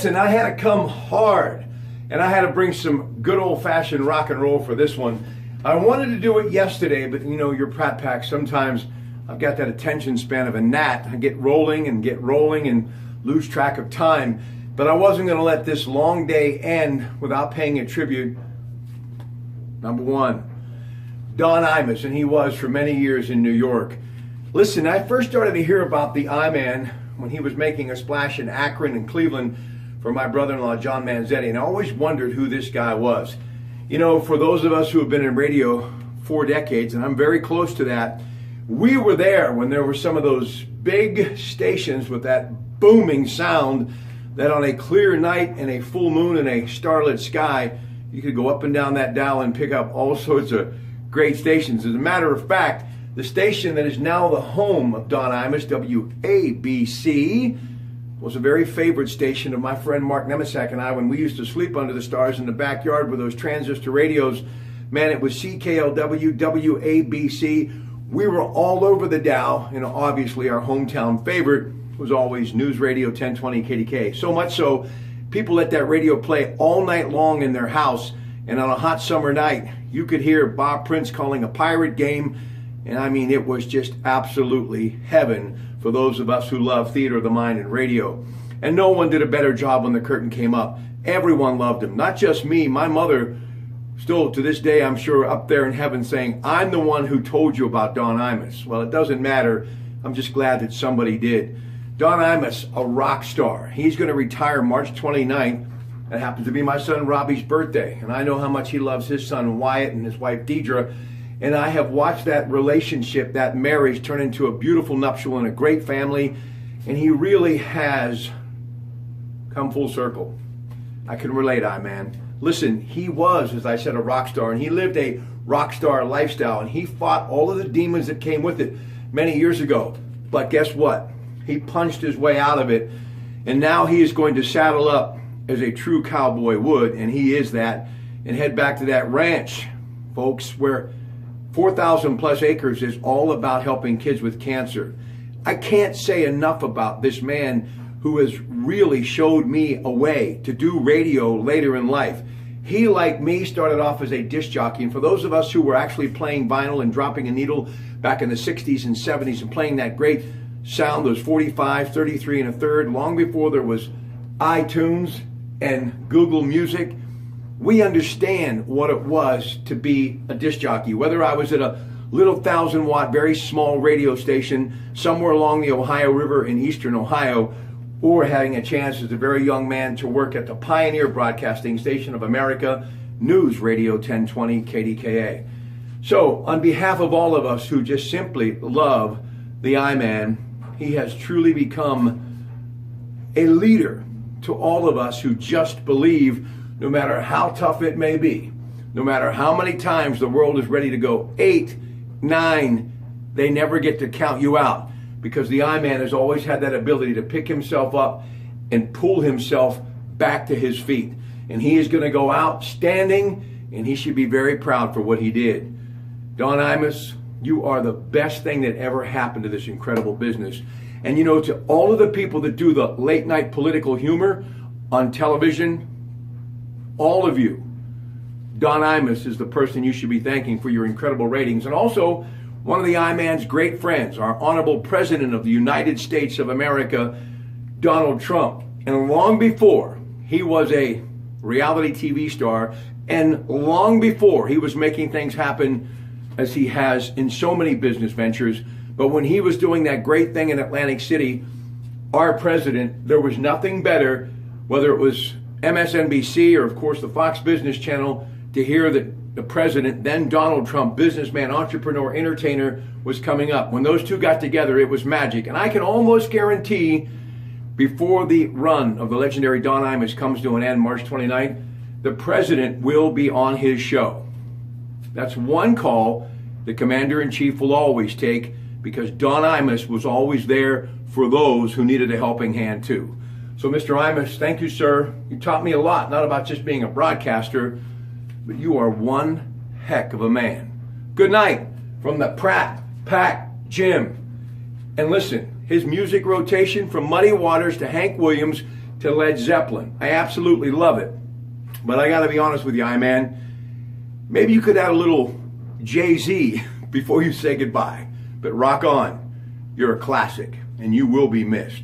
Listen, I had to come hard, and I had to bring some good old-fashioned rock and roll for this one. I wanted to do it yesterday, but you know, your Pratt Pack, sometimes I've got that attention span of a gnat. I get rolling and lose track of time. But I wasn't going to let this long day end without paying a tribute. Number one, Don Imus, and he was for many years in New York. Listen, I first started to hear about the I-Man when he was making a splash in Akron and Cleveland for my brother-in-law, John Manzetti, and I always wondered who this guy was. You know, for those of us who have been in radio 4 decades, and I'm very close to that, we were there when there were some of those big stations with that booming sound that on a clear night and a full moon and a starlit sky, you could go up and down that dial and pick up all sorts of great stations. As a matter of fact, the station that is now the home of Don Imus, WABC, was a very favorite station of my friend Mark Nemisak and I when we used to sleep under the stars in the backyard with those transistor radios. Man, it was CKLW, WABC. We were all over the dial, and obviously our hometown favorite was always News Radio 1020 KDK. So much so, people let that radio play all night long in their house, and on a hot summer night, you could hear Bob Prince calling a pirate game, and I mean, it was just absolutely heaven for those of us who love theater of the mind and radio. And no one did a better job when the curtain came up. Everyone loved him, not just me. My mother, still to this day, I'm sure, up there in heaven saying, I'm the one who told you about Don Imus. Well, it doesn't matter. I'm just glad that somebody did. Don Imus, a rock star. He's going to retire March 29th. That happens to be my son Robbie's birthday. And I know how much he loves his son Wyatt and his wife Deidre. And I have watched that relationship, that marriage, turn into a beautiful nuptial and a great family. And he really has come full circle. I can relate, man. Listen, he was, as I said, a rock star. And he lived a rock star lifestyle. And he fought all of the demons that came with it many years ago. But guess what? He punched his way out of it. And now he is going to saddle up as a true cowboy would. And he is that. And head back to that ranch, folks, where 4,000 plus acres is all about helping kids with cancer. I can't say enough about this man who has really showed me a way to do radio later in life. He, like me, started off as a disc jockey. And for those of us who were actually playing vinyl and dropping a needle back in the 60s and 70s and playing that great sound, those 45, 33 and a third, long before there was iTunes and Google Music, we understand what it was to be a disc jockey. Whether I was at a little 1,000-watt, very small radio station somewhere along the Ohio River in eastern Ohio, or having a chance as a very young man to work at the pioneer broadcasting station of America, News Radio 1020 KDKA. So, on behalf of all of us who just simply love the I-Man, he has truly become a leader to all of us who just believe, no matter how tough it may be, no matter how many times the world is ready to go 8, 9, they never get to count you out, because the I-Man has always had that ability to pick himself up and pull himself back to his feet. And he is going to go out standing, and he should be very proud for what he did. Don Imus, you are the best thing that ever happened to this incredible business. And you know, to all of the people that do the late night political humor on television, all of you, Don Imus is the person you should be thanking for your incredible ratings. And also, one of the I-Man's great friends, our honorable President of the United States of America, Donald Trump. And long before he was a reality TV star, and long before he was making things happen as he has in so many business ventures, but when he was doing that great thing in Atlantic City, our president, there was nothing better, whether it was MSNBC or, of course, the Fox Business Channel, to hear that the president, then Donald Trump, businessman, entrepreneur, entertainer, was coming up. When those two got together, it was magic. And I can almost guarantee, before the run of the legendary Don Imus comes to an end March 29th, the president will be on his show. That's one call the commander-in-chief will always take, because Don Imus was always there for those who needed a helping hand too. So Mr. Imus, thank you, sir. You taught me a lot, not about just being a broadcaster, but you are one heck of a man. Good night from the Pratte Pack Gym. And listen, his music rotation from Muddy Waters to Hank Williams, to Led Zeppelin. I absolutely love it. But I got to be honest with you, I-Man, maybe you could add a little Jay-Z before you say goodbye. But rock on. You're a classic, and you will be missed.